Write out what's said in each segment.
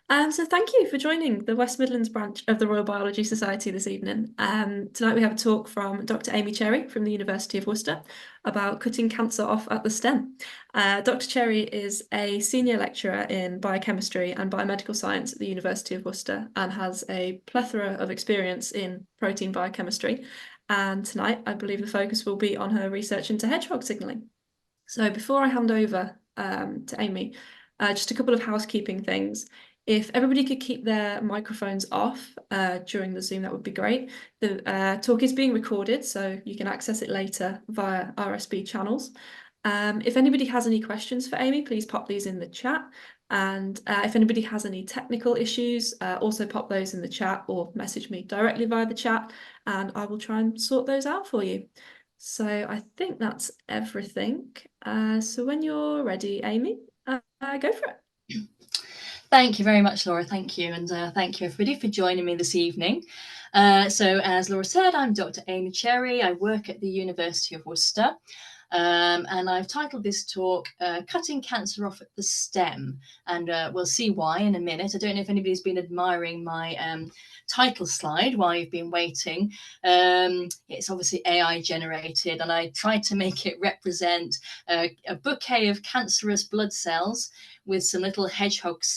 So thank you for joining the West Midlands branch of the Royal Biology Society this evening. Tonight we have a talk from Dr. Amy Cherry from the University of Worcester about cutting cancer off at the stem. Dr. Cherry is a senior lecturer in biochemistry and biomedical science at the University of Worcester and has a plethora of experience in protein biochemistry. And tonight, I believe the focus will be on her research into hedgehog signalling. So before I hand over to Amy, just a couple of housekeeping things. If everybody could keep their microphones off during the Zoom, that would be great. The talk is being recorded, so you can access it later via RSB channels. If anybody has any questions for Amy, please pop these in the chat. And if anybody has any technical issues, also pop those in the chat or message me directly via the chat, and I will try and sort those out for you. So I think that's everything. So when you're ready, Amy, go for it. Thank you very much, Laura. Thank you. And thank you, everybody, for joining me this evening. So as Laura said, I'm Dr. Amy Cherry. I work at the University of Worcester. And I've titled this talk, Cutting Cancer Off at the Stem. And we'll see why in a minute. I don't know if anybody's been admiring my title slide while you've been waiting. It's obviously AI generated, and I tried to make it represent a bouquet of cancerous blood cells with some little hedgehogs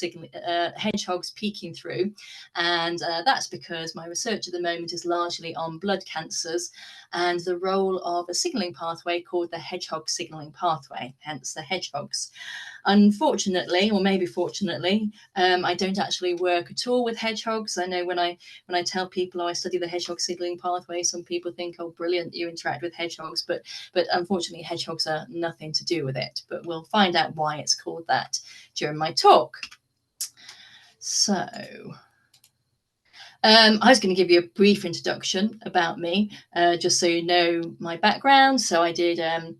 peeking through. And that's because my research at the moment is largely on blood cancers and the role of a signalling pathway called the hedgehog signalling pathway, hence the hedgehogs. Unfortunately, or maybe fortunately, I don't actually work at all with hedgehogs. I know when I tell people, I study the hedgehog signalling pathway, some people think, oh, brilliant, you interact with hedgehogs, but unfortunately, hedgehogs are nothing to do with it. But we'll find out why it's called that during my talk. So I was going to give you a brief introduction about me, just so you know my background. So I did a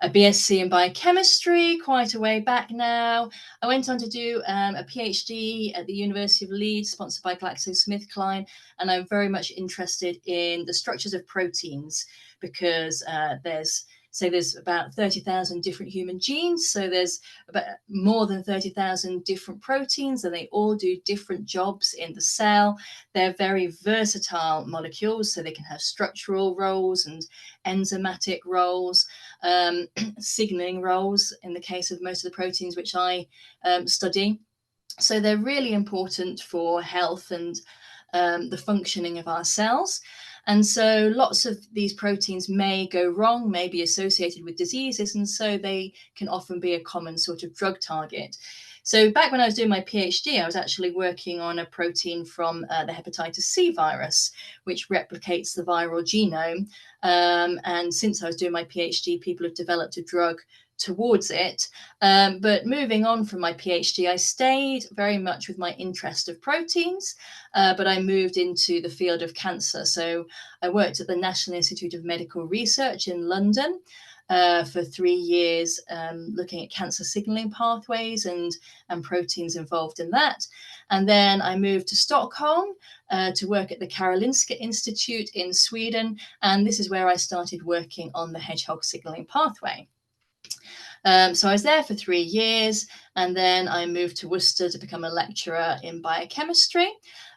BSc in biochemistry quite a way back now. I went on to do a PhD at the University of Leeds, sponsored by GlaxoSmithKline, and I'm very much interested in the structures of proteins because there's about 30,000 different human genes. So there's about more than 30,000 different proteins, and they all do different jobs in the cell. They're very versatile molecules, so they can have structural roles and enzymatic roles, signaling roles in the case of most of the proteins which I study. So they're really important for health and the functioning of our cells. And so lots of these proteins may go wrong, may be associated with diseases, and so they can often be a common sort of drug target. So back when I was doing my PhD, I was actually working on a protein from the hepatitis C virus, which replicates the viral genome. And since I was doing my PhD, people have developed a drug towards it. But moving on from my PhD, I stayed very much with my interest of proteins, but I moved into the field of cancer. So I worked at the National Institute of Medical Research in London for 3 years, looking at cancer signaling pathways and proteins involved in that. And then I moved to Stockholm to work at the Karolinska Institute in Sweden. And this is where I started working on the hedgehog signaling pathway. So I was there for 3 years, and then I moved to Worcester to become a lecturer in biochemistry.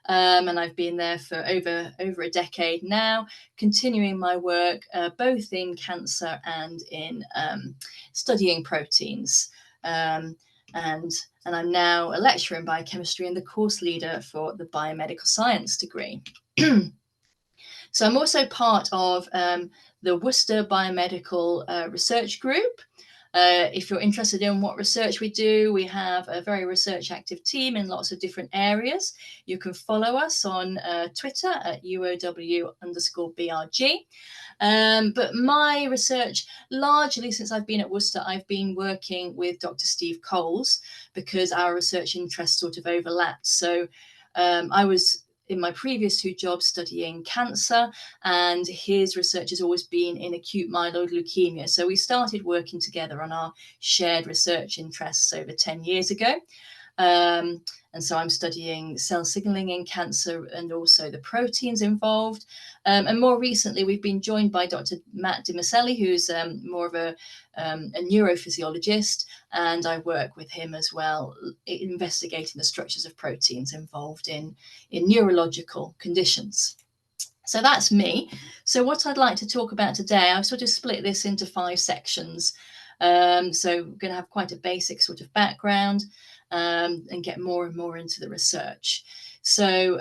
And I've been there for over a decade now, continuing my work both in cancer and in studying proteins. And I'm now a lecturer in biochemistry and the course leader for the biomedical science degree. So I'm also part of the Worcester Biomedical Research Group. If you're interested in what research we do, we have a very research active team in lots of different areas. You can follow us on Twitter at UOW_BRG. But my research, largely since I've been at Worcester, I've been working with Dr. Steve Coles because our research interests sort of overlapped. So I was in my previous 2 jobs studying cancer, and his research has always been in acute myeloid leukemia. So we started working together on our shared research interests over 10 years ago. And so I'm studying cell signaling in cancer and also the proteins involved. And more recently, we've been joined by Dr. Matt Dimaselli, who's more of a neurophysiologist, and I work with him as well, investigating the structures of proteins involved in neurological conditions. So that's me. So what I'd like to talk about today, I've sort of split this into 5 sections. So we're going to have quite a basic sort of background and get more and more into the research. So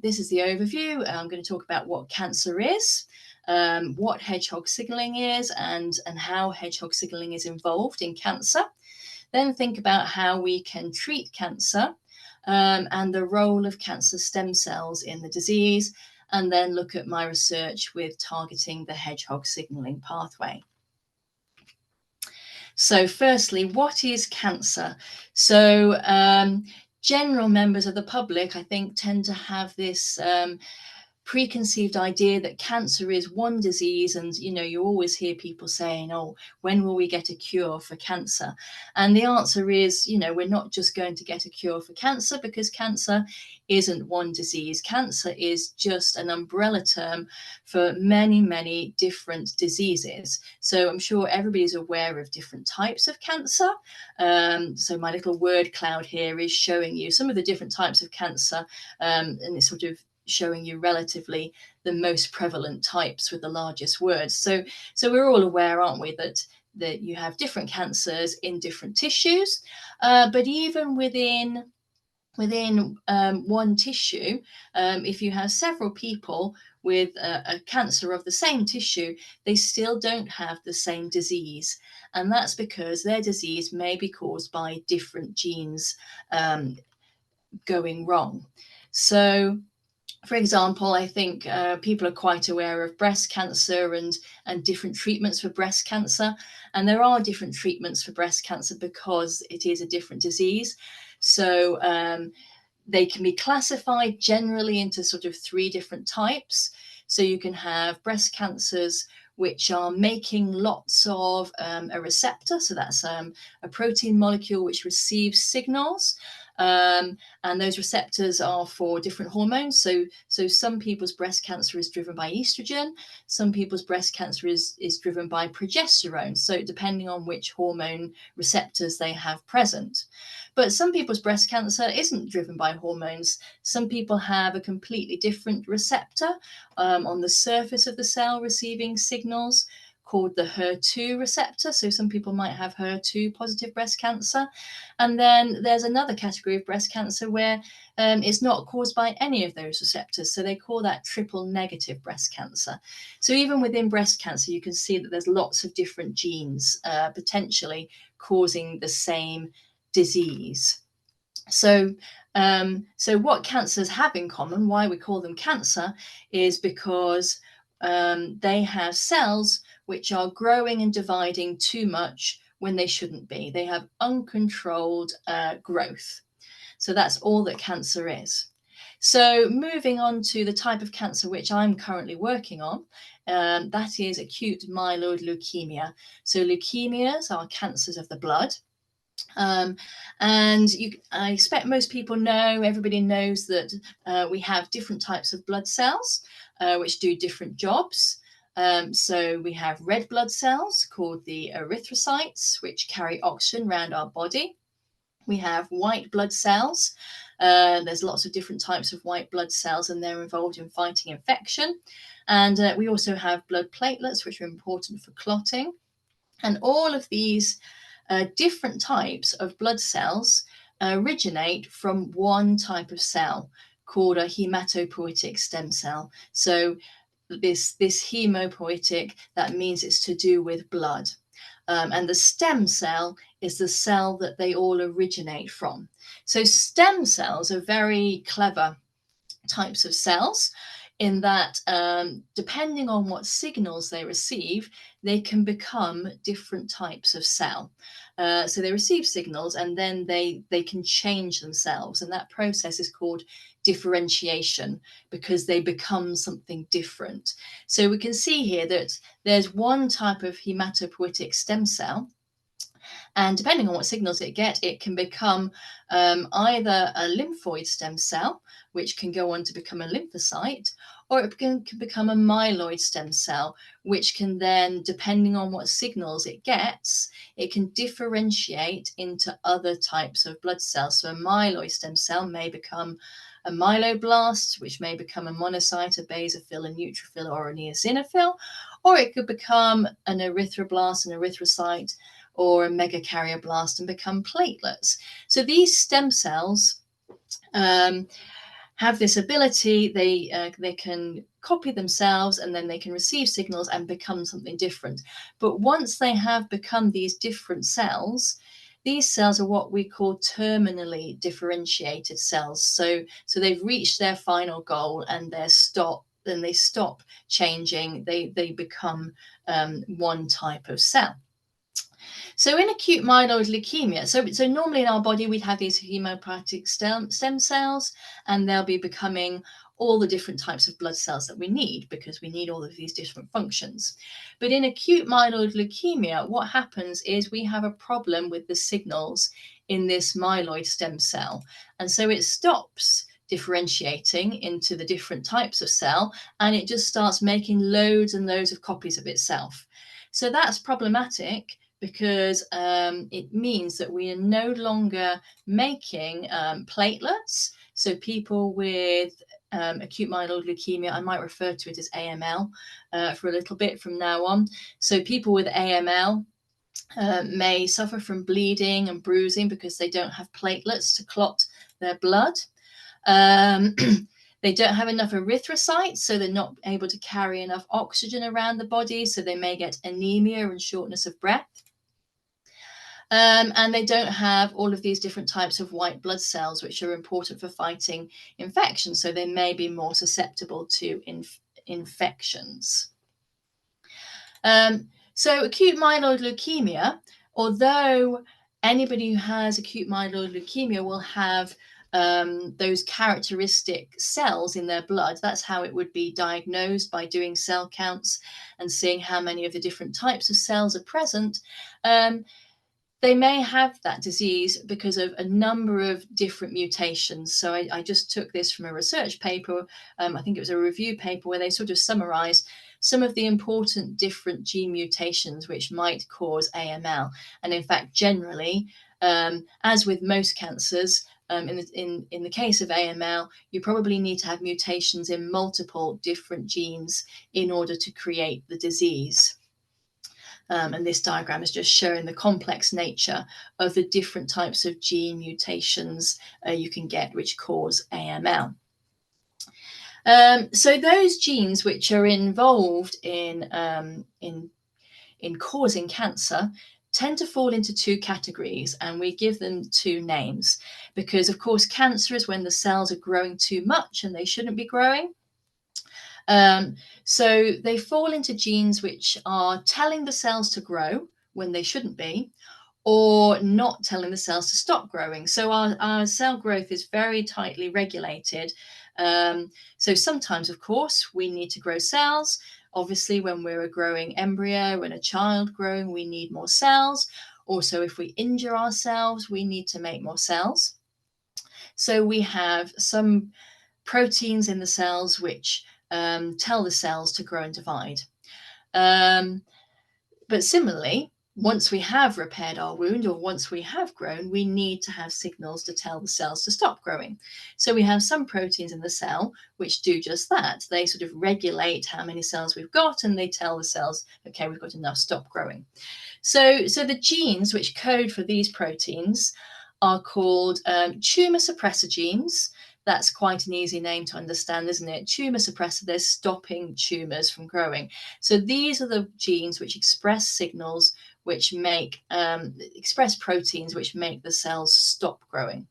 this is the overview. I'm going to talk about what cancer is, what hedgehog signaling is, and how hedgehog signaling is involved in cancer. Then think about how we can treat cancer and the role of cancer stem cells in the disease, and then look at my research with targeting the hedgehog signaling pathway. So firstly, what is cancer? So general members of the public, I think, tend to have this preconceived idea that cancer is one disease, and you always hear people saying, oh, when will we get a cure for cancer? And the answer is, we're not just going to get a cure for cancer, because cancer isn't one disease. Cancer is just an umbrella term for many, many different diseases. So I'm sure everybody's aware of different types of cancer. So my little word cloud here is showing you some of the different types of cancer, and it's sort of showing you relatively the most prevalent types with the largest words. So we're all aware, aren't we, that you have different cancers in different tissues, but even within one tissue, if you have several people with a cancer of the same tissue, they still don't have the same disease. And that's because their disease may be caused by different genes going wrong. So for example, I think people are quite aware of breast cancer and different treatments for breast cancer. And there are different treatments for breast cancer because it is a different disease. So they can be classified generally into sort of 3 different types. So you can have breast cancers which are making lots of a receptor. So that's a protein molecule which receives signals. And those receptors are for different hormones. So some people's breast cancer is driven by estrogen. Some people's breast cancer is driven by progesterone. So depending on which hormone receptors they have present. But some people's breast cancer isn't driven by hormones. Some people have a completely different receptor on the surface of the cell receiving signals called the HER2 receptor. So some people might have HER2 positive breast cancer. And then there's another category of breast cancer where it's not caused by any of those receptors. So they call that triple negative breast cancer. So even within breast cancer, you can see that there's lots of different genes potentially causing the same disease. So what cancers have in common, why we call them cancer, is because they have cells which are growing and dividing too much when they shouldn't be. They have uncontrolled growth. So that's all that cancer is. So moving on to the type of cancer which I'm currently working on, that is acute myeloid leukemia. So leukemias are cancers of the blood. And I expect most people know, everybody knows that we have different types of blood cells which do different jobs. So we have red blood cells called the erythrocytes, which carry oxygen around our body. We have white blood cells. There's lots of different types of white blood cells, and they're involved in fighting infection. And we also have blood platelets, which are important for clotting. And all of these different types of blood cells originate from one type of cell called a hematopoietic stem cell. So this hemopoietic, that means it's to do with blood. And the stem cell is the cell that they all originate from. So stem cells are very clever types of cells in that depending on what signals they receive, they can become different types of cell. So they receive signals and then they can change themselves. And that process is called differentiation because they become something different. So we can see here that there's one type of hematopoietic stem cell And depending on what signals it gets, it can become either a lymphoid stem cell, which can go on to become a lymphocyte, or it can become a myeloid stem cell, which can then, depending on what signals it gets, it can differentiate into other types of blood cells. So a myeloid stem cell may become a myeloblast, which may become a monocyte, a basophil, a neutrophil, or an eosinophil, or it could become an erythroblast, an erythrocyte, or a megakaryoblast and become platelets. So these stem cells have this ability. They can copy themselves, and then they can receive signals and become something different. But once they have become these different cells, these cells are what we call terminally differentiated cells. So they've reached their final goal, and they stop changing. They become one type of cell. So in acute myeloid leukemia, so normally in our body we'd have these hemopoietic stem cells, and they'll be becoming all the different types of blood cells that we need, because we need all of these different functions. But in acute myeloid leukemia, what happens is we have a problem with the signals in this myeloid stem cell. And so it stops differentiating into the different types of cell, and it just starts making loads and loads of copies of itself. So that's problematic, because it means that we are no longer making platelets. So people with acute myeloid leukemia, I might refer to it as AML for a little bit from now on. So people with AML may suffer from bleeding and bruising because they don't have platelets to clot their blood. They don't have enough erythrocytes, so they're not able to carry enough oxygen around the body, so they may get anemia and shortness of breath. And they don't have all of these different types of white blood cells, which are important for fighting infection, so they may be more susceptible to infections. So acute myeloid leukemia, although anybody who has acute myeloid leukemia will have those characteristic cells in their blood. That's how it would be diagnosed, by doing cell counts and seeing how many of the different types of cells are present. They may have that disease because of a number of different mutations. So I just took this from a research paper. I think it was a review paper where they sort of summarized some of the important different gene mutations which might cause AML. And in fact, generally, as with most cancers, in the case of AML, you probably need to have mutations in multiple different genes in order to create the disease. And this diagram is just showing the complex nature of the different types of gene mutations you can get which cause AML. So those genes which are involved in causing cancer tend to fall into two categories, and we give them two names because, of course, cancer is when the cells are growing too much and they shouldn't be growing. So they fall into genes which are telling the cells to grow when they shouldn't be, or not telling the cells to stop growing. So our cell growth is very tightly regulated. So sometimes, of course, we need to grow cells. Obviously, when we're a growing embryo, when a child growing, we need more cells. Also, if we injure ourselves, we need to make more cells. So we have some proteins in the cells which tell the cells to grow and divide. But similarly, once we have repaired our wound, or once we have grown, we need to have signals to tell the cells to stop growing. So we have some proteins in the cell which do just that. They sort of regulate how many cells we've got, and they tell the cells, okay, we've got enough, stop growing. So the genes which code for these proteins are called tumor suppressor genes. That's quite an easy name to understand, isn't it? Tumor suppressor, they're stopping tumors from growing. So these are the genes which express signals which make, express proteins which make the cells stop growing.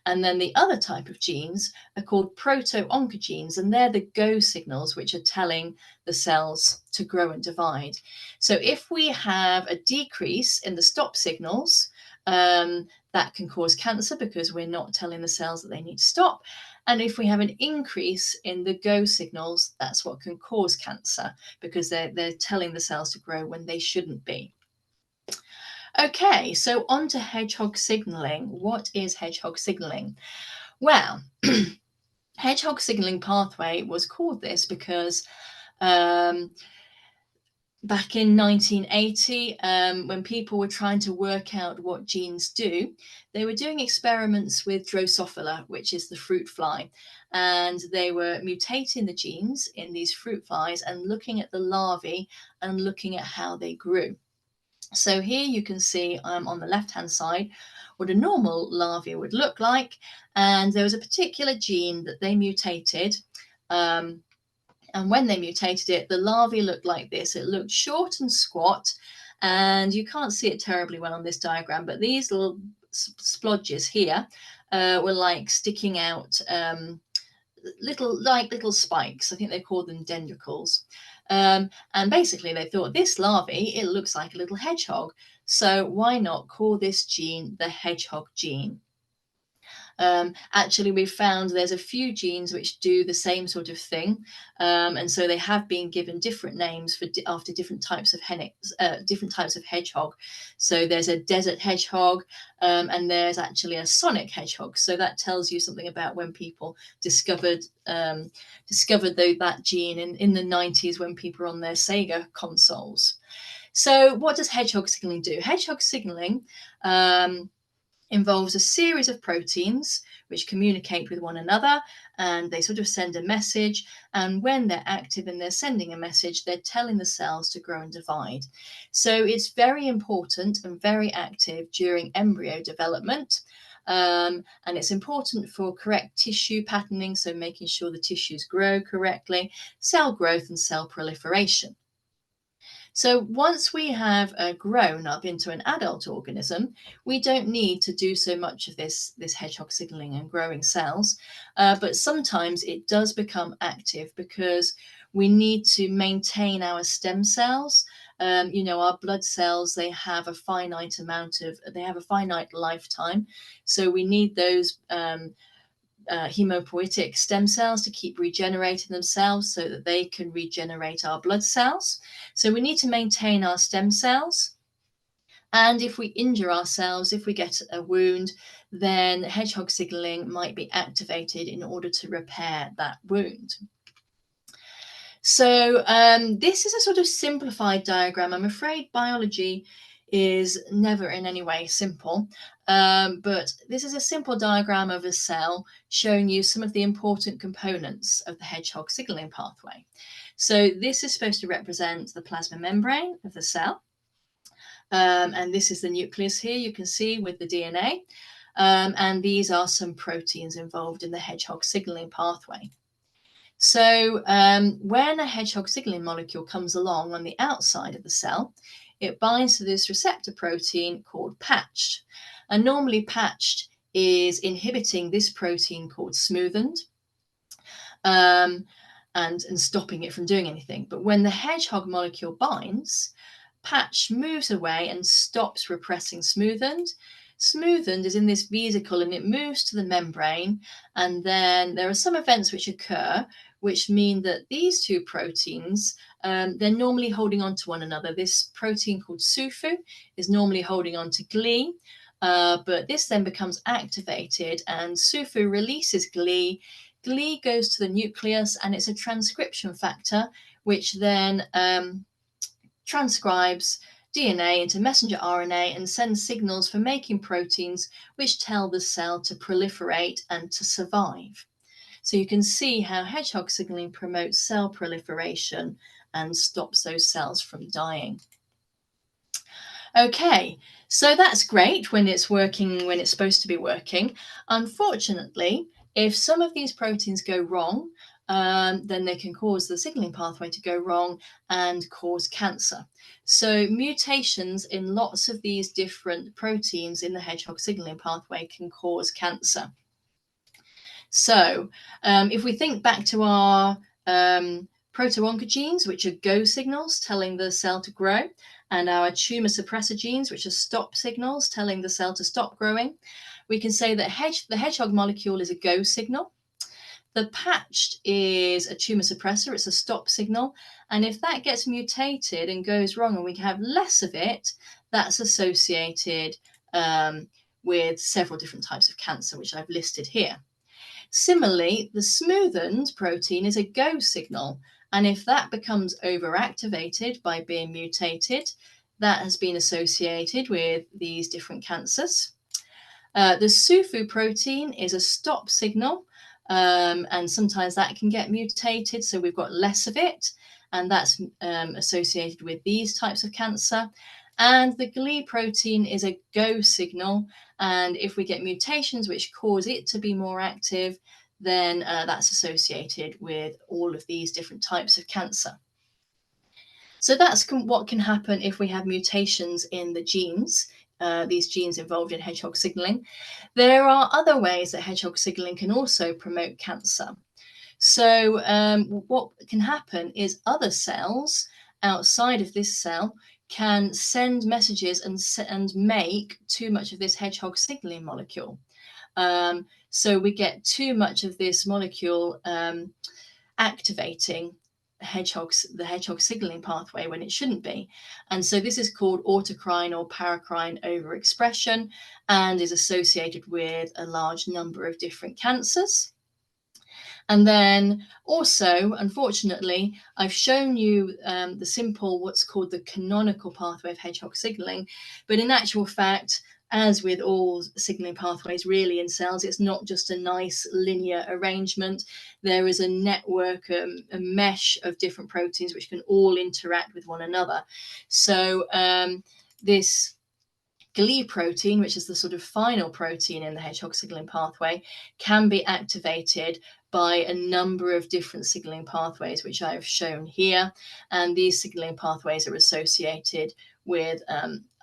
And then the other type of genes are called proto-oncogenes, and they're the go signals which are telling the cells to grow and divide. So if we have a decrease in the stop signals, that can cause cancer because we're not telling the cells that they need to stop. And if we have an increase in the go signals, that's what can cause cancer because they're telling the cells to grow when they shouldn't be. Okay, so on to hedgehog signaling. What is hedgehog signaling? Well, hedgehog signaling pathway was called this because um, back in 1980, when people were trying to work out what genes do, they were doing experiments with Drosophila, which is the fruit fly, and they were mutating the genes in these fruit flies and looking at the larvae and looking at how they grew. So here you can see on the left-hand side what a normal larvae would look like, and there was a particular gene that they mutated. And when they mutated it, the larvae looked like this. It looked short and squat, and you can't see it terribly well on this diagram, but these little splodges here were like sticking out little spikes. I think they called them dendricles. And basically they thought this larvae, it looks like a little hedgehog. So why not call this gene the hedgehog gene? Actually, we've found there's a few genes which do the same sort of thing, and so they have been given different names after different types of hedgehog. So there's a desert hedgehog, and there's actually a sonic hedgehog. So that tells you something about when people discovered that gene in the 90s when people were on their Sega consoles. So what does hedgehog signaling do? Hedgehog signaling involves a series of proteins which communicate with one another, and they sort of send a message, and when they're active and they're sending a message, they're telling the cells to grow and divide. So it's very important and very active during embryo development, and it's important for correct tissue patterning, so making sure the tissues grow correctly, cell growth and cell proliferation. So once we have grown up into an adult organism, we don't need to do so much of this hedgehog signaling and growing cells, but sometimes it does become active because we need to maintain our stem cells. Our blood cells, they have a finite lifetime, so we need those hemopoietic stem cells to keep regenerating themselves so that they can regenerate our blood cells. So we need to maintain our stem cells. And if we injure ourselves, if we get a wound, then hedgehog signaling might be activated in order to repair that wound. So this is a sort of simplified diagram. I'm afraid biology is never in any way simple, but this is a simple diagram of a cell showing you some of the important components of the hedgehog signaling pathway. So this is supposed to represent the plasma membrane of the cell, and this is the nucleus here, you can see with the DNA, and these are some proteins involved in the hedgehog signaling pathway. So when a hedgehog signaling molecule comes along on the outside of the cell, it binds to this receptor protein called patched. And normally patched is inhibiting this protein called smoothened and stopping it from doing anything. But when the hedgehog molecule binds, patch moves away and stops repressing smoothened. Smoothened is in this vesicle and it moves to the membrane, and then there are some events which occur which mean that these two proteins, they're normally holding on to one another. This protein called SUFU is normally holding on to GLI, but this then becomes activated and SUFU releases GLI. GLI goes to the nucleus and it's a transcription factor which then transcribes DNA into messenger RNA and sends signals for making proteins which tell the cell to proliferate and to survive. So you can see how hedgehog signaling promotes cell proliferation and stops those cells from dying. Okay, so that's great when it's working, when it's supposed to be working. Unfortunately, if some of these proteins go wrong, then they can cause the signaling pathway to go wrong and cause cancer. So mutations in lots of these different proteins in the hedgehog signaling pathway can cause cancer. So if we think back to our proto-oncogenes, which are go signals telling the cell to grow, and our tumor suppressor genes, which are stop signals telling the cell to stop growing, we can say that the hedgehog molecule is a go signal. The patched is a tumor suppressor, it's a stop signal. And if that gets mutated and goes wrong and we have less of it, that's associated with several different types of cancer, which I've listed here. Similarly, the smoothened protein is a go signal, and if that becomes overactivated by being mutated, that has been associated with these different cancers. The SUFU protein is a stop signal, and sometimes that can get mutated, so we've got less of it, and that's associated with these types of cancer. And the GLI protein is a go signal, and if we get mutations which cause it to be more active, then that's associated with all of these different types of cancer. So that's what can happen if we have mutations in the genes, these genes involved in hedgehog signaling. There are other ways that hedgehog signaling can also promote cancer. So what can happen is other cells outside of this cell can send messages and make too much of this hedgehog signaling molecule. So we get too much of this molecule activating the hedgehog signaling pathway when it shouldn't be. And so this is called autocrine or paracrine overexpression and is associated with a large number of different cancers. And then also, unfortunately, I've shown you the simple, what's called the canonical pathway of hedgehog signaling. But in actual fact, as with all signaling pathways really in cells, it's not just a nice linear arrangement. There is a network, a mesh of different proteins which can all interact with one another. So this GLI protein, which is the sort of final protein in the hedgehog signaling pathway, can be activated by a number of different signaling pathways, which I have shown here. And these signaling pathways are associated with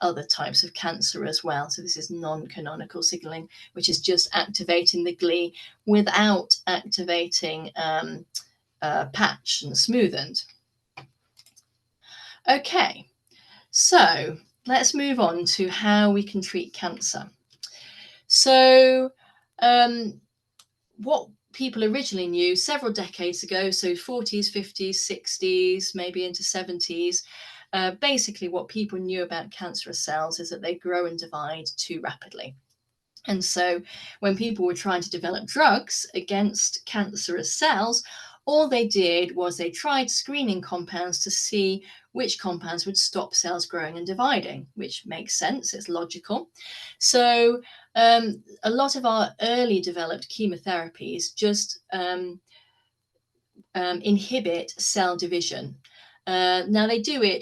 other types of cancer as well. So this is non-canonical signaling, which is just activating the GLI without activating patch and smoothened. Okay, so let's move on to how we can treat cancer. So what people originally knew several decades ago, so 40s, 50s, 60s, maybe into 70s, basically what people knew about cancerous cells is that they grow and divide too rapidly. And so when people were trying to develop drugs against cancerous cells, all they did was they tried screening compounds to see which compounds would stop cells growing and dividing, which makes sense, it's logical. So a lot of our early developed chemotherapies just inhibit cell division. Now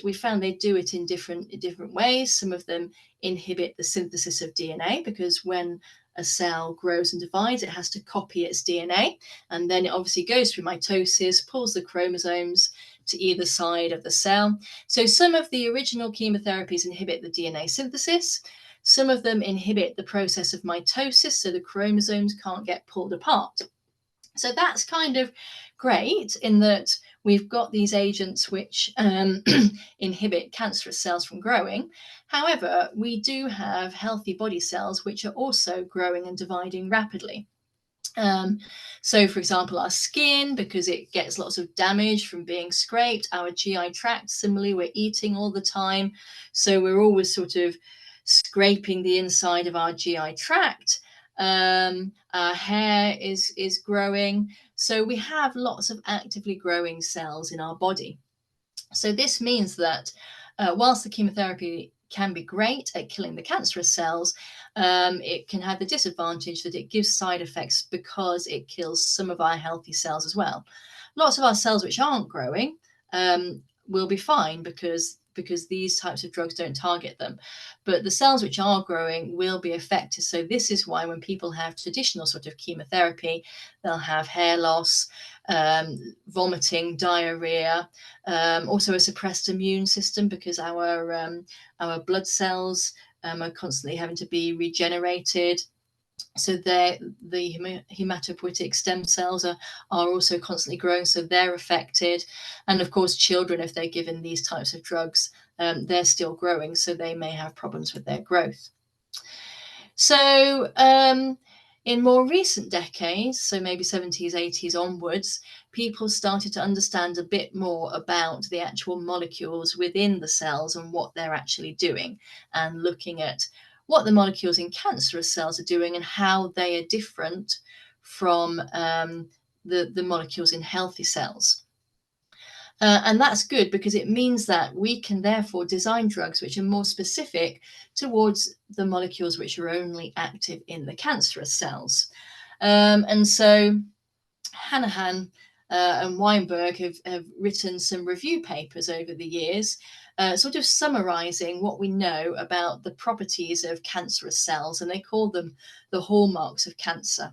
we found they do it in different ways. Some of them inhibit the synthesis of DNA because when a cell grows and divides, it has to copy its DNA, and then it obviously goes through mitosis, pulls the chromosomes to either side of the cell. So some of the original chemotherapies inhibit the DNA synthesis. Some of them inhibit the process of mitosis, so the chromosomes can't get pulled apart. So that's kind of great in that we've got these agents which inhibit cancerous cells from growing. However, we do have healthy body cells which are also growing and dividing rapidly. So, for example, our skin, because it gets lots of damage from being scraped, our GI tract, similarly, we're eating all the time. So we're always sort of scraping the inside of our GI tract. Our hair is growing. So we have lots of actively growing cells in our body. So this means that whilst the chemotherapy can be great at killing the cancerous cells, it can have the disadvantage that it gives side effects because it kills some of our healthy cells as well. Lots of our cells which aren't growing will be fine because these types of drugs don't target them. But the cells which are growing will be affected. So this is why when people have traditional sort of chemotherapy, they'll have hair loss, vomiting, diarrhea, also a suppressed immune system because our blood cells are constantly having to be regenerated. So the hematopoietic stem cells are also constantly growing, so they're affected. And of course, children, if they're given these types of drugs, they're still growing, so they may have problems with their growth. So In more recent decades, so maybe 70s, 80s onwards, people started to understand a bit more about the actual molecules within the cells and what they're actually doing, and looking at what the molecules in cancerous cells are doing and how they are different from the molecules in healthy cells. And that's good because it means that we can therefore design drugs which are more specific towards the molecules which are only active in the cancerous cells. And so Hanahan and Weinberg have written some review papers over the years, sort of summarizing what we know about the properties of cancerous cells, and they call them the hallmarks of cancer.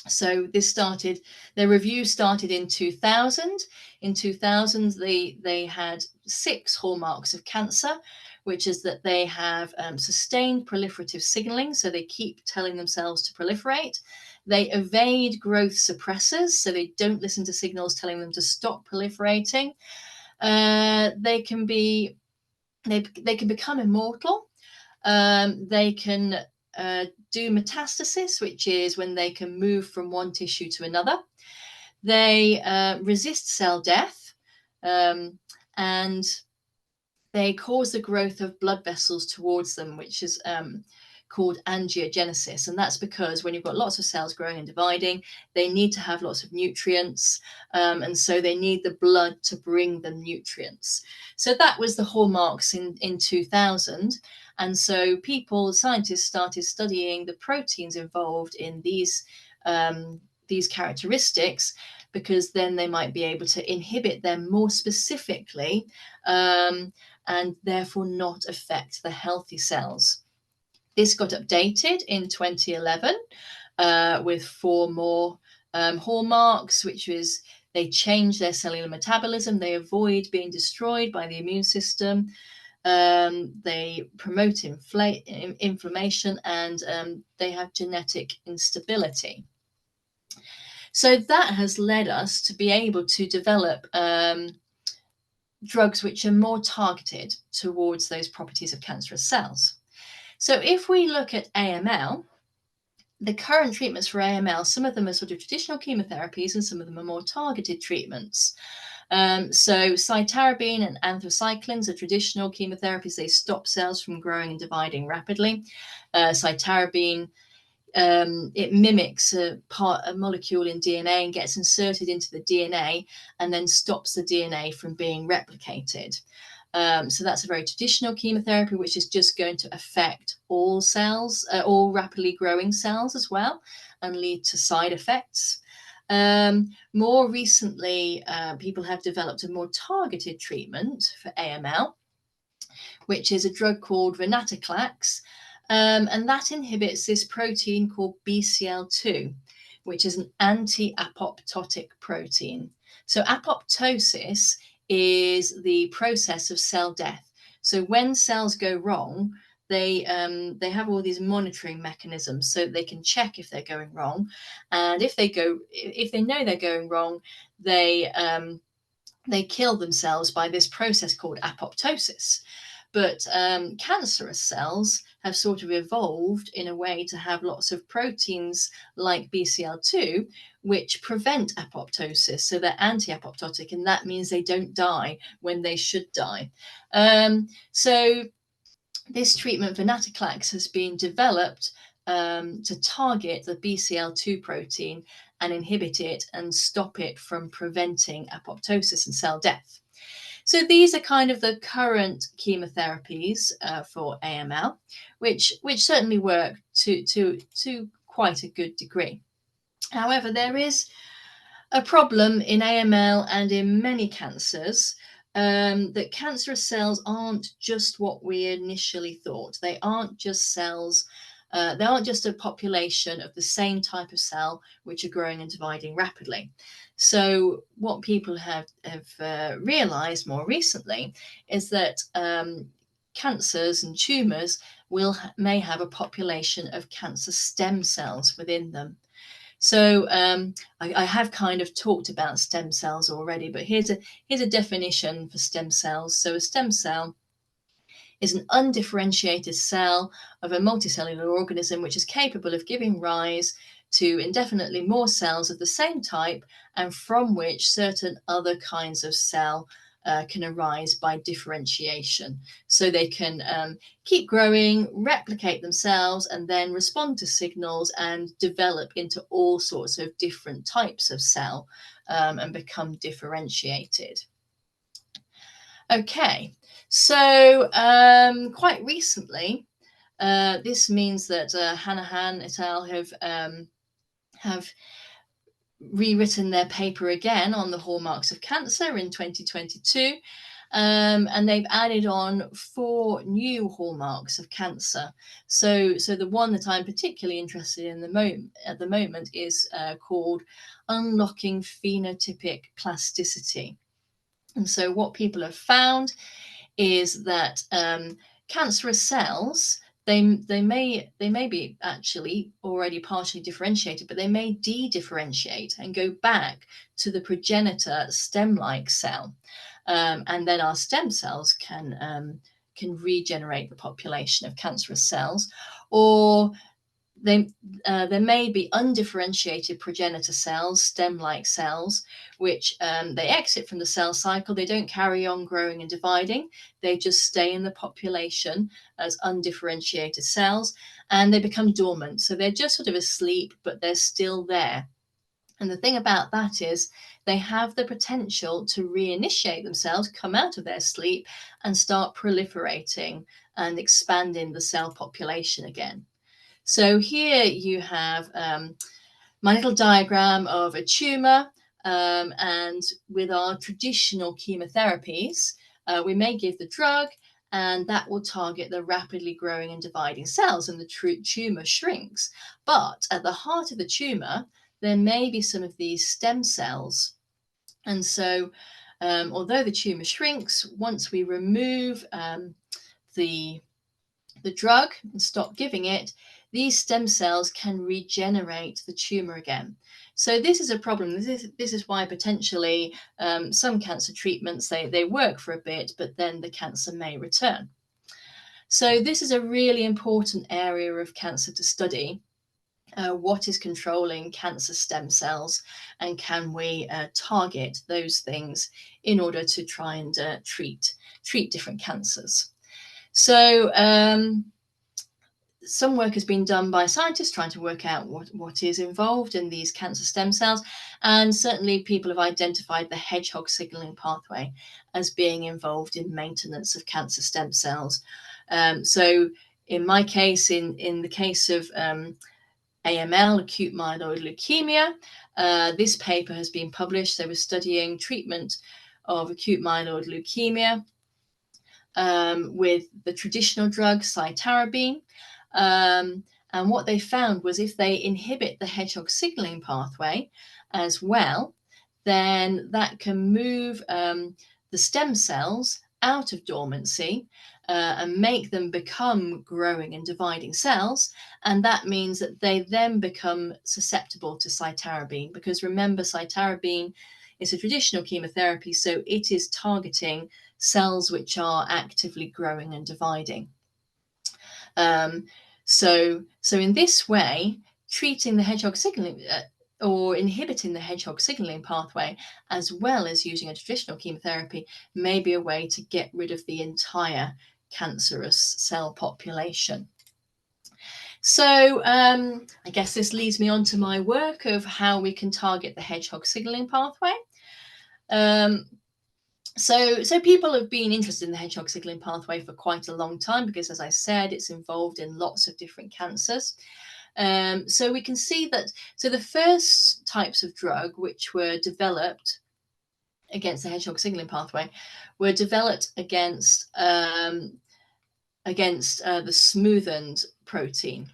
So their review started in 2000. In 2000, they had 6 hallmarks of cancer, which is that they have sustained proliferative signaling, so they keep telling themselves to proliferate. They evade growth suppressors, so they don't listen to signals telling them to stop proliferating. They can become immortal. They can do metastasis, which is when they can move from one tissue to another. They resist cell death, and they cause the growth of blood vessels towards them, which is called angiogenesis. And that's because when you've got lots of cells growing and dividing, they need to have lots of nutrients. And so they need the blood to bring them nutrients. So that was the hallmarks in 2000. And so scientists started studying the proteins involved in these characteristics, because then they might be able to inhibit them more specifically, and therefore not affect the healthy cells. This got updated in 2011 with 4 more hallmarks, which was they change their cellular metabolism, they avoid being destroyed by the immune system, they promote inflammation, and they have genetic instability. So that has led us to be able to develop drugs which are more targeted towards those properties of cancerous cells. So if we look at AML, the current treatments for AML, some of them are sort of traditional chemotherapies and some of them are more targeted treatments. So cytarabine and anthracyclines are traditional chemotherapies. They stop cells from growing and dividing rapidly. Cytarabine, it mimics a molecule in DNA and gets inserted into the DNA and then stops the DNA from being replicated. So that's a very traditional chemotherapy, which is just going to affect all cells, all rapidly growing cells as well, and lead to side effects. More recently, people have developed a more targeted treatment for AML, which is a drug called venetoclax, and that inhibits this protein called BCL2, which is an anti-apoptotic protein. So apoptosis is the process of cell death. So when cells go wrong, they have all these monitoring mechanisms so they can check if they're going wrong, and if they know they're going wrong, they kill themselves by this process called apoptosis. But cancerous cells have sort of evolved in a way to have lots of proteins like BCL2, which prevent apoptosis. So they're anti-apoptotic, and that means they don't die when they should die. So this treatment, venetoclax, has been developed to target the BCL2 protein and inhibit it and stop it from preventing apoptosis and cell death. So these are kind of the current chemotherapies for AML, which certainly work to quite a good degree. However, there is a problem in AML and in many cancers, that cancerous cells aren't just what we initially thought. They aren't just cells. They aren't just a population of the same type of cell which are growing and dividing rapidly. So what people have realized more recently is that cancers and tumors may have a population of cancer stem cells within them. So I have kind of talked about stem cells already, but here's a definition for stem cells. So a stem cell is an undifferentiated cell of a multicellular organism which is capable of giving rise to indefinitely more cells of the same type, and from which certain other kinds of cell can arise by differentiation. So they can keep growing, replicate themselves, and then respond to signals and develop into all sorts of different types of cell and become differentiated. Okay, so quite recently, this means that Hanahan et al. Have rewritten their paper again on the hallmarks of cancer in 2022, and they've added on 4 new hallmarks of cancer. So the one that I'm particularly interested in at the moment is called unlocking phenotypic plasticity. And so what people have found is that cancerous cells, they may be actually already partially differentiated, but they may de-differentiate and go back to the progenitor stem-like cell, and then our stem cells can regenerate the population of cancerous cells, or there may be undifferentiated progenitor cells, stem-like cells, which they exit from the cell cycle. They don't carry on growing and dividing. They just stay in the population as undifferentiated cells, and they become dormant. So they're just sort of asleep, but they're still there. And the thing about that is they have the potential to reinitiate themselves, come out of their sleep, and start proliferating and expanding the cell population again. So here you have my little diagram of a tumor, and with our traditional chemotherapies, we may give the drug, and that will target the rapidly growing and dividing cells, and the tumor shrinks. But at the heart of the tumor, there may be some of these stem cells. And so although the tumor shrinks, once we remove the drug and stop giving it, these stem cells can regenerate the tumor again. So this is a problem. This is why potentially some cancer treatments, they work for a bit, but then the cancer may return. So this is a really important area of cancer to study. What is controlling cancer stem cells, and can we target those things in order to try and treat different cancers? So some work has been done by scientists trying to work out what is involved in these cancer stem cells, and certainly people have identified the Hedgehog signaling pathway as being involved in maintenance of cancer stem cells. So in my case, in the case of AML, acute myeloid leukemia, this paper has been published. They were studying treatment of acute myeloid leukemia with the traditional drug cytarabine. And what they found was if they inhibit the Hedgehog signaling pathway as well, then that can move the stem cells out of dormancy and make them become growing and dividing cells. And that means that they then become susceptible to cytarabine, because remember, cytarabine is a traditional chemotherapy, so it is targeting cells which are actively growing and dividing. So in this way, treating the Hedgehog signaling or inhibiting the Hedgehog signaling pathway, as well as using a traditional chemotherapy, may be a way to get rid of the entire cancerous cell population. So I guess this leads me on to my work of how we can target the Hedgehog signaling pathway. So people have been interested in the Hedgehog signaling pathway for quite a long time, because, as I said, it's involved in lots of different cancers. So we can see that, so the first types of drug which were developed against the Hedgehog signaling pathway were developed against the smoothened protein.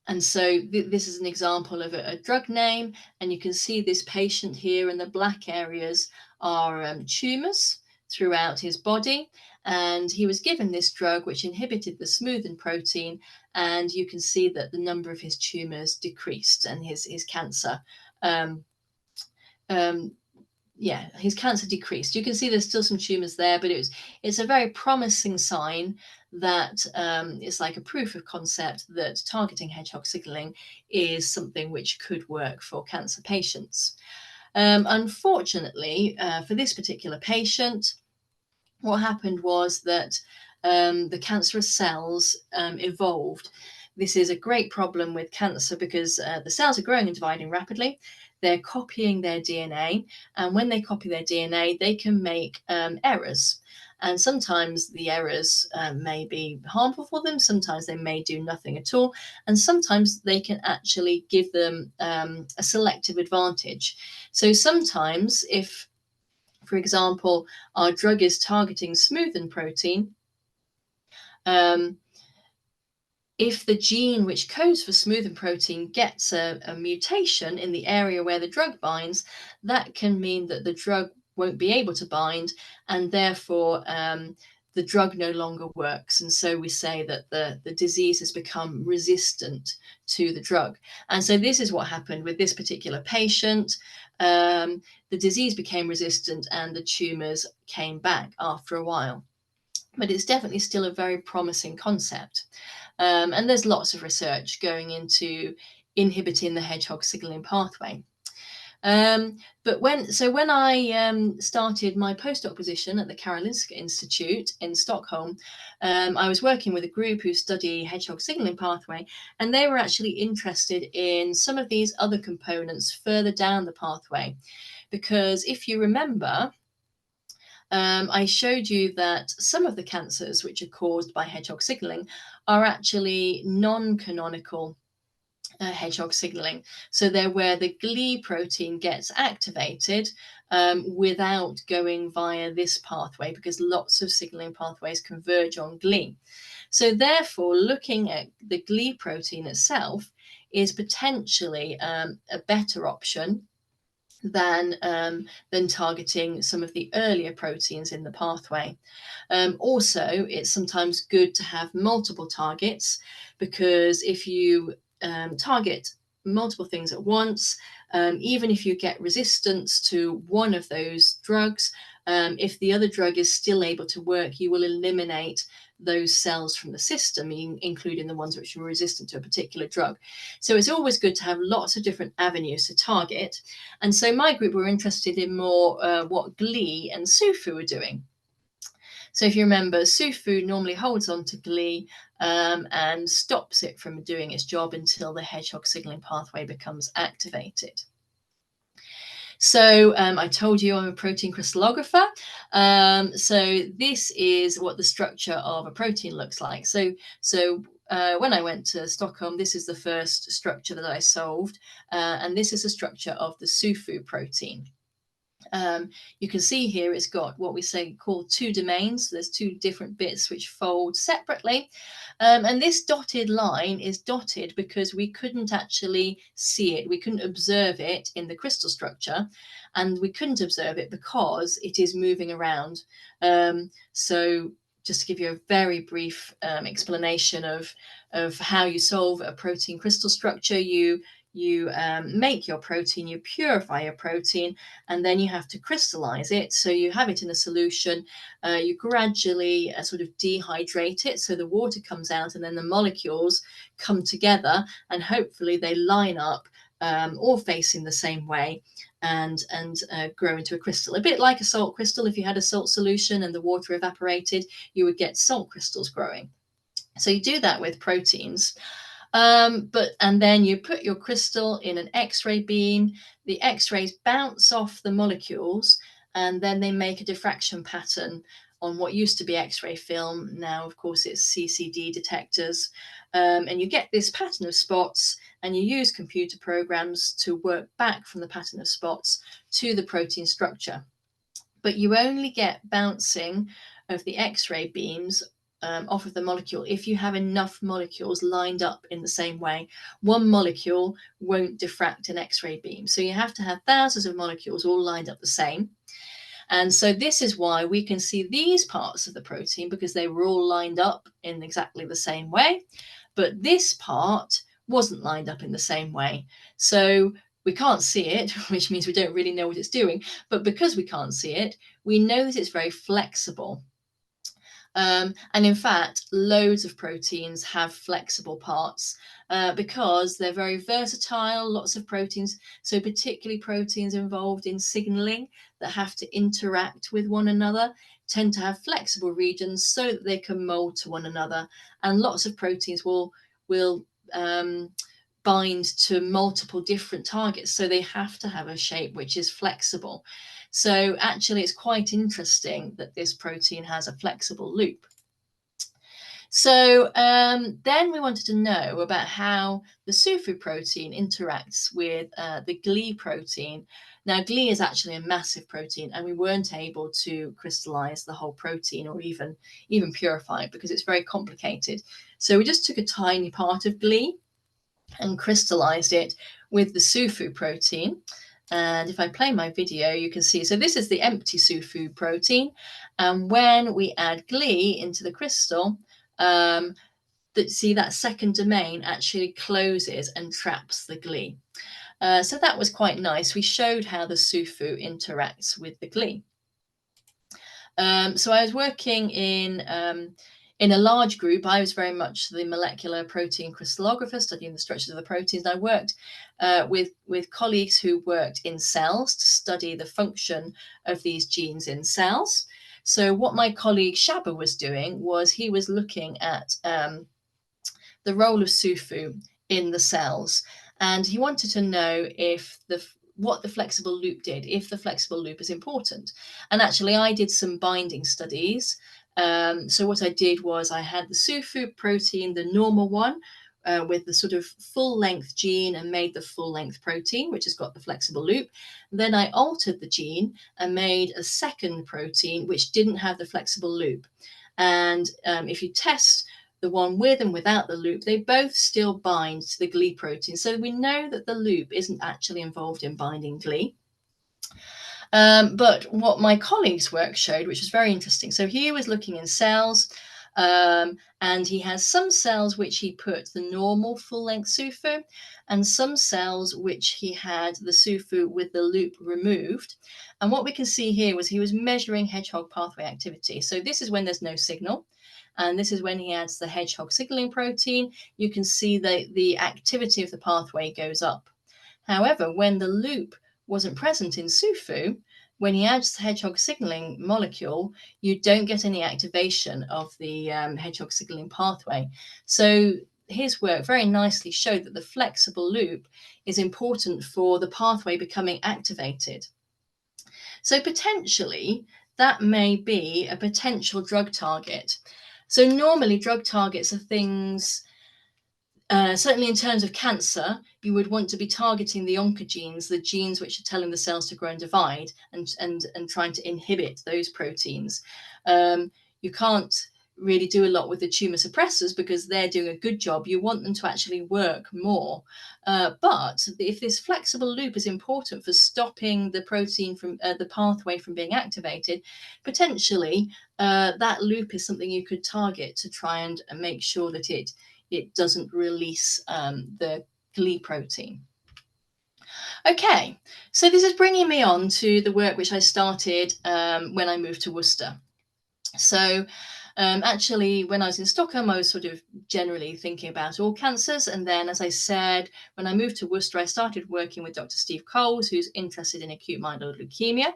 And so this is an example of a drug name, and you can see this patient here, and the black areas are tumors throughout his body, and he was given this drug which inhibited the smoothened protein, and you can see that the number of his tumors decreased and his cancer yeah, his cancer decreased. You can see there's still some tumors there, but it's a very promising sign that it's like a proof of concept that targeting hedgehog signaling is something which could work for cancer patients. Unfortunately, for this particular patient, what happened was that the cancerous cells evolved. This is a great problem with cancer because the cells are growing and dividing rapidly. They're copying their DNA, and when they copy their DNA, they can make errors. And sometimes the errors may be harmful for them, sometimes they may do nothing at all, and sometimes they can actually give them a selective advantage. So sometimes, if, for example, our drug is targeting smoothen protein, um, if the gene which codes for smoothen protein gets a mutation in the area where the drug binds, that can mean that the drug won't be able to bind, and therefore the drug no longer works. And so we say that the disease has become resistant to the drug. And so this is what happened with this particular patient. The disease became resistant and the tumors came back after a while. But it's definitely still a very promising concept. And there's lots of research going into inhibiting the hedgehog signaling pathway. But when I started my postdoc position at the Karolinska Institute in Stockholm, I was working with a group who study hedgehog signaling pathway, and they were actually interested in some of these other components further down the pathway. Because if you remember, I showed you that some of the cancers which are caused by hedgehog signaling are actually non-canonical hedgehog signaling. So they're where the GLI protein gets activated without going via this pathway, because lots of signaling pathways converge on GLI. So therefore, looking at the GLI protein itself is potentially a better option than targeting some of the earlier proteins in the pathway. Also, it's sometimes good to have multiple targets, because if you target multiple things at once, even if you get resistance to one of those drugs, if the other drug is still able to work, you will eliminate those cells from the system, including the ones which are resistant to a particular drug. So it's always good to have lots of different avenues to target. And so my group were interested in more what GLI and SUFU are doing. So if you remember, SUFU normally holds on to GLI and stops it from doing its job until the hedgehog signaling pathway becomes activated. So I told you I'm a protein crystallographer. So this is what the structure of a protein looks like. So when I went to Stockholm, this is the first structure that I solved, and this is the structure of the SUFU protein. You can see here it's got what we say called two domains. So there's two different bits which fold separately. And this dotted line is dotted because we couldn't actually see it. We couldn't observe it in the crystal structure, and we couldn't observe it because it is moving around. So just to give you a very brief explanation of how you solve a protein crystal structure, you make your protein, you purify your protein, and then you have to crystallize it. So you have it in a solution, you gradually sort of dehydrate it, so the water comes out and then the molecules come together, and hopefully they line up all facing the same way and grow into a crystal. A bit like a salt crystal. If you had a salt solution and the water evaporated, you would get salt crystals growing. So you do that with proteins. And then you put your crystal in an X-ray beam. The X-rays bounce off the molecules, and then they make a diffraction pattern on what used to be X-ray film. Now, of course, it's CCD detectors. And you get this pattern of spots, and you use computer programs to work back from the pattern of spots to the protein structure. But you only get bouncing of the X-ray beams off of the molecule if you have enough molecules lined up in the same way. One molecule won't diffract an X-ray beam. So you have to have thousands of molecules all lined up the same. And so this is why we can see these parts of the protein, because they were all lined up in exactly the same way. But this part wasn't lined up in the same way. So We can't see it, which means we don't really know what it's doing. But because we can't see it, we know that it's very flexible. And in fact, loads of proteins have flexible parts because they're very versatile, lots of proteins. So particularly proteins involved in signaling that have to interact with one another tend to have flexible regions so that they can mold to one another. And lots of proteins will bind to multiple different targets. So they have to have a shape which is flexible. So actually, it's quite interesting that this protein has a flexible loop. So then we wanted to know about how the SUFU protein interacts with the GLI protein. Now, GLI is actually a massive protein, and we weren't able to crystallize the whole protein or even purify it because it's very complicated. So we just took a tiny part of GLI and crystallized it with the SUFU protein. And if I play my video, you can see, so this is the empty SUFU protein. And when we add GLI into the crystal, that second domain actually closes and traps the GLI. So that was quite nice. We showed how the SUFU interacts with the GLI. So I was working in a large group. I was very much the molecular protein crystallographer, studying the structures of the proteins. And I worked with colleagues who worked in cells to study the function of these genes in cells. So what my colleague Shaba was doing was he was looking at the role of SUFU in the cells, and he wanted to know if what the flexible loop did, if the flexible loop is important. And actually, I did some binding studies. So what I did was I had the SUFU protein, the normal one, with the sort of full-length gene, and made the full-length protein, which has got the flexible loop. Then I altered the gene and made a second protein, which didn't have the flexible loop. And if you test the one with and without the loop, they both still bind to the GLI protein. So we know that the loop isn't actually involved in binding GLI. But what my colleague's work showed, which was very interesting, so he was looking in cells, and he has some cells which he put the normal full-length SUFU, and some cells which he had the SUFU with the loop removed. And what we can see here was he was measuring Hedgehog pathway activity. So this is when there's no signal. And this is when he adds the Hedgehog signaling protein. You can see that the activity of the pathway goes up. However, when the loop wasn't present in SUFU, when he adds the Hedgehog signaling molecule, you don't get any activation of the Hedgehog signaling pathway. So his work very nicely showed that the flexible loop is important for the pathway becoming activated. So potentially, that may be a potential drug target. So normally drug targets are things, certainly in terms of cancer, you would want to be targeting the oncogenes, the genes which are telling the cells to grow and divide, and trying to inhibit those proteins. You can't really do a lot with the tumor suppressors because they're doing a good job. You want them to actually work more. But if this flexible loop is important for stopping the protein from the pathway from being activated, potentially that loop is something you could target to try and make sure that it doesn't release the GLI protein. Okay, so this is bringing me on to the work which I started when I moved to Worcester. So actually, when I was in Stockholm, I was sort of generally thinking about all cancers. And then, as I said, when I moved to Worcester, I started working with Dr. Steve Coles, who's interested in acute myeloid leukemia.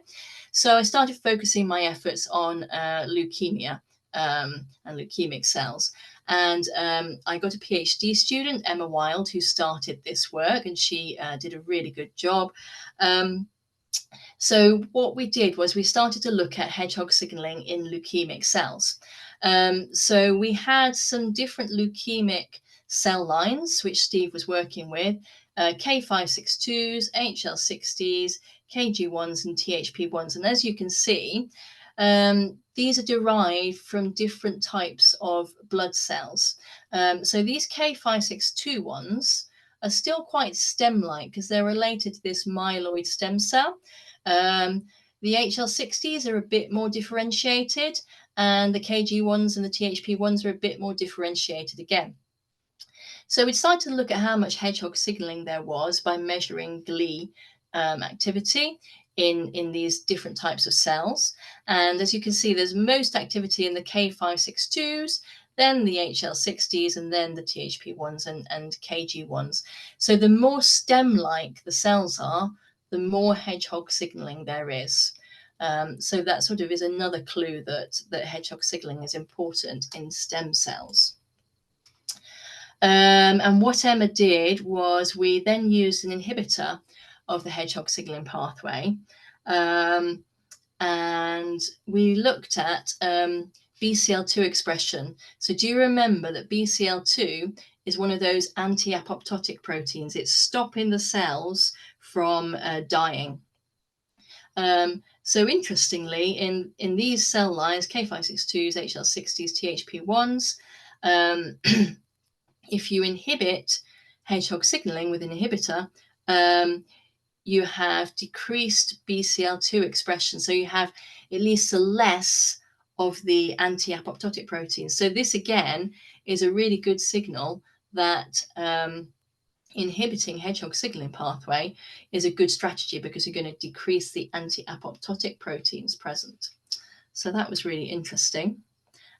So I started focusing my efforts on leukemia and leukemic cells. And I got a PhD student, Emma Wild, who started this work, and she did a really good job. So what we did was we started to look at Hedgehog signaling in leukemic cells. So we had some different leukemic cell lines, which Steve was working with, K562s, HL60s, KG1s, and THP1s. And as you can see, these are derived from different types of blood cells. So these K562 ones are still quite stem-like because they're related to this myeloid stem cell. The HL60s are a bit more differentiated, and the KG1s and the THP1s are a bit more differentiated again. So we decided to look at how much hedgehog signaling there was by measuring glee activity in these different types of cells. And as you can see, there's most activity in the K562s, then the HL60s, and then the THP1s and KG1s. So the more stem-like the cells are, the more hedgehog signaling there is. So that sort of is another clue that hedgehog signaling is important in stem cells. And what Emma did was we then used an inhibitor of the hedgehog signaling pathway. And we looked at BCL2 expression. So do you remember that BCL2 is one of those anti-apoptotic proteins? It's stopping the cells from dying. So interestingly, in these cell lines, K562s, HL60s, THP1s, if you inhibit hedgehog signaling with an inhibitor, you have decreased BCL2 expression. So you have at least less of the anti-apoptotic proteins. So this again is a really good signal that inhibiting hedgehog signaling pathway is a good strategy because you're going to decrease the anti-apoptotic proteins present. So that was really interesting.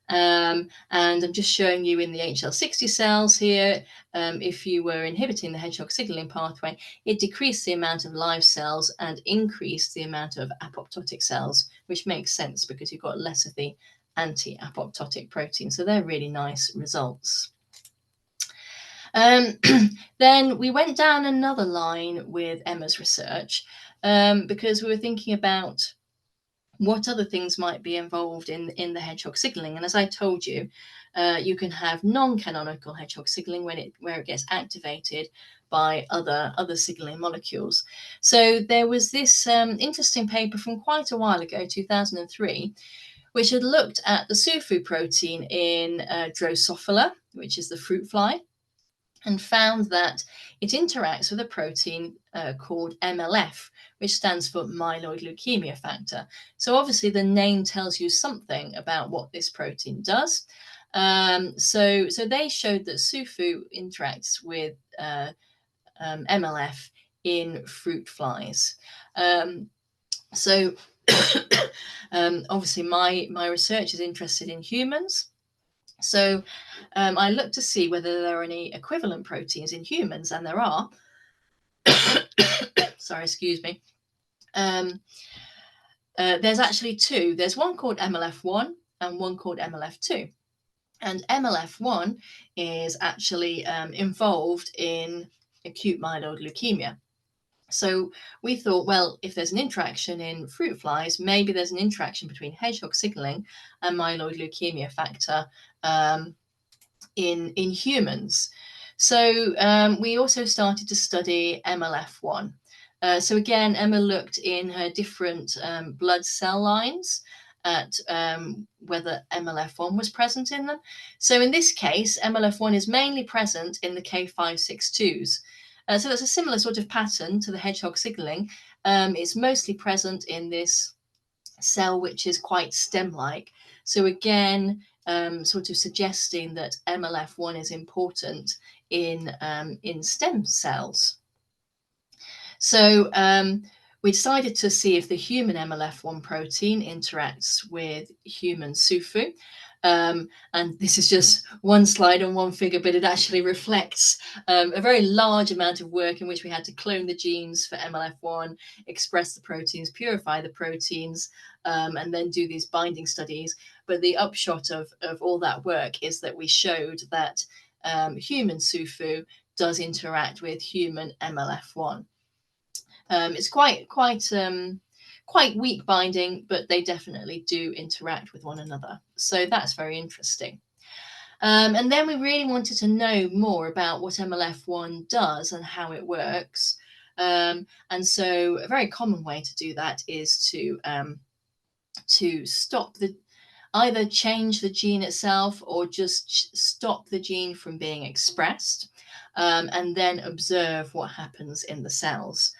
And I'm just showing you in the HL60 cells here, if you were inhibiting the hedgehog signaling pathway, it decreased the amount of live cells and increased the amount of apoptotic cells, which makes sense because you've got less of the anti-apoptotic protein. So they're really nice results. Then we went down another line with Emma's research because we were thinking about what other things might be involved in the hedgehog signaling. And as I told you, you can have non-canonical hedgehog signaling where it gets activated by other signaling molecules. So there was this interesting paper from quite a while ago, 2003, which had looked at the SUFU protein in Drosophila, which is the fruit fly, and found that it interacts with a protein called MLF, which stands for myeloid leukemia factor. So obviously the name tells you something about what this protein does. So they showed that SUFU interacts with MLF in fruit flies. Obviously my research is interested in humans. So I looked to see whether there are any equivalent proteins in humans, and there are. Sorry, excuse me. There's actually two. There's one called MLF1 and one called MLF2. And MLF1 is actually involved in acute myeloid leukemia. So we thought, well, if there's an interaction in fruit flies, maybe there's an interaction between hedgehog signaling and myeloid leukemia factor in humans. So we also started to study MLF1. So again, Emma looked in her different blood cell lines at whether MLF1 was present in them. So in this case, MLF1 is mainly present in the K562s. So that's a similar sort of pattern to the hedgehog signaling. It's mostly present in this cell, which is quite stem-like. So again, sort of suggesting that MLF1 is important in stem cells. So we decided to see if the human MLF1 protein interacts with human SUFU. And this is just one slide on one figure, but it actually reflects a very large amount of work in which we had to clone the genes for MLF1, express the proteins, purify the proteins, and then do these binding studies. But the upshot of all that work is that we showed that human SUFU does interact with human MLF1. It's quite weak binding, but they definitely do interact with one another. So that's very interesting. And then we really wanted to know more about what MLF1 does and how it works. And so a very common way to do that is to stop either change the gene itself or just stop the gene from being expressed, and then observe what happens in the cells.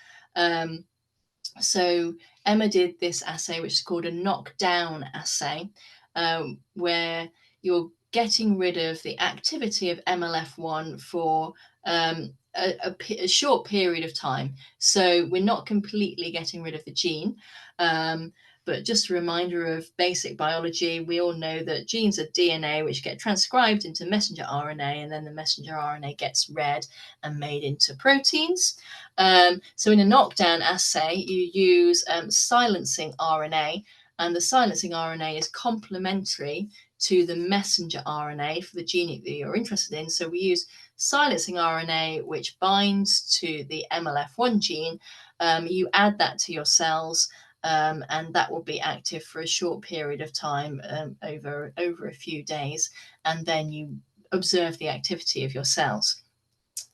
So Emma did this assay, which is called a knockdown assay, where you're getting rid of the activity of MLF1 for a short period of time. So we're not completely getting rid of the gene. But just a reminder of basic biology, we all know that genes are DNA, which get transcribed into messenger RNA, and then the messenger RNA gets read and made into proteins. So in a knockdown assay, you use silencing RNA, and the silencing RNA is complementary to the messenger RNA for the gene that you're interested in. So we use silencing RNA, which binds to the MLF1 gene. You add that to your cells, and that will be active for a short period of time, over a few days, and then you observe the activity of your cells.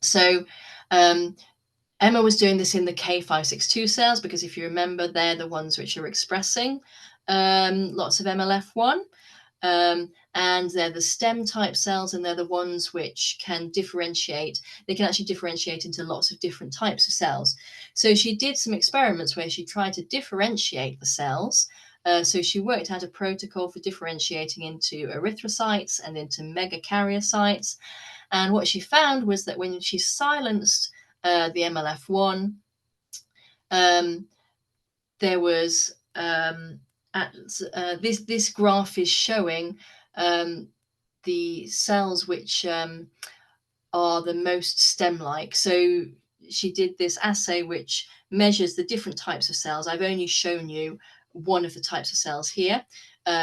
So Emma was doing this in the K562 cells, because if you remember, they're the ones which are expressing lots of MLF1. And they're the stem type cells, and they're the ones which can differentiate. They can actually differentiate into lots of different types of cells. So she did some experiments where she tried to differentiate the cells. So she worked out a protocol for differentiating into erythrocytes and into megakaryocytes. And what she found was that when she silenced the MLF1, there was this graph is showing the cells which are the most stem-like. So she did this assay which measures the different types of cells. I've only shown you one of the types of cells here.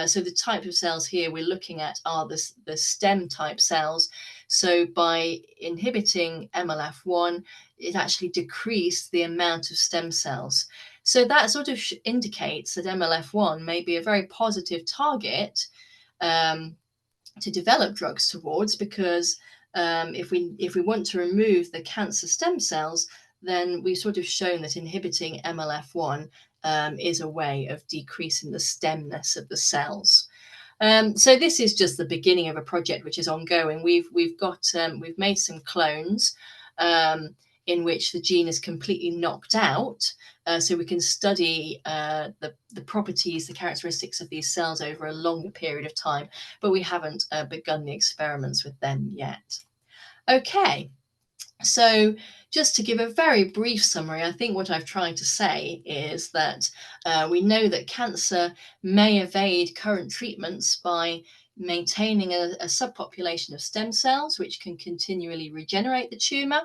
So the type of cells here we're looking at are the stem type cells. So by inhibiting MLF1, it actually decreased the amount of stem cells. So that sort of indicates that MLF1 may be a very positive target to develop drugs towards, because if we want to remove the cancer stem cells, then we've sort of shown that inhibiting MLF1 is a way of decreasing the stemness of the cells. So this is just the beginning of a project which is ongoing. We've made some clones in which the gene is completely knocked out, so we can study the properties, the characteristics of these cells over a longer period of time, but we haven't begun the experiments with them yet. Okay, so just to give a very brief summary, I think what I've tried to say is that we know that cancer may evade current treatments by maintaining a subpopulation of stem cells, which can continually regenerate the tumour.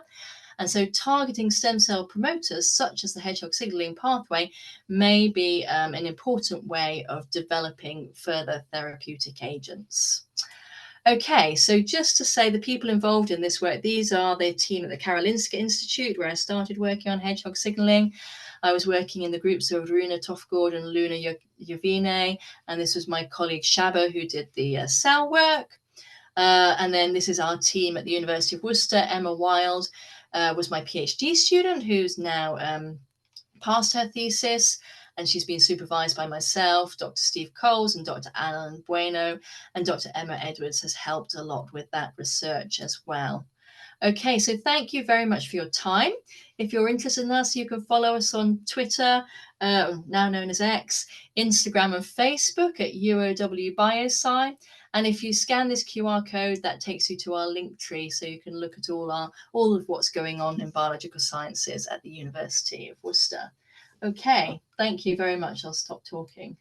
And so targeting stem cell promoters, such as the Hedgehog signaling pathway, may be an important way of developing further therapeutic agents. Okay, so just to say, the people involved in this work, these are the team at the Karolinska Institute, where I started working on Hedgehog signaling. I was working in the groups of Runa Tofgård and Luna Jovine, and this was my colleague Shaba, who did the cell work. And then this is our team at the University of Worcester. Emma Wild was my PhD student, who's now passed her thesis, and she's been supervised by myself, Dr. Steve Coles, and Dr. Alan Bueno, and Dr. Emma Edwards has helped a lot with that research as well. Okay, so thank you very much for your time. If you're interested in us, you can follow us on Twitter, now known as X, Instagram and Facebook at UOW Biosci. And if you scan this QR code, that takes you to our link tree, so you can look at all of what's going on in biological sciences at the University of Worcester. Okay, thank you very much. I'll stop talking.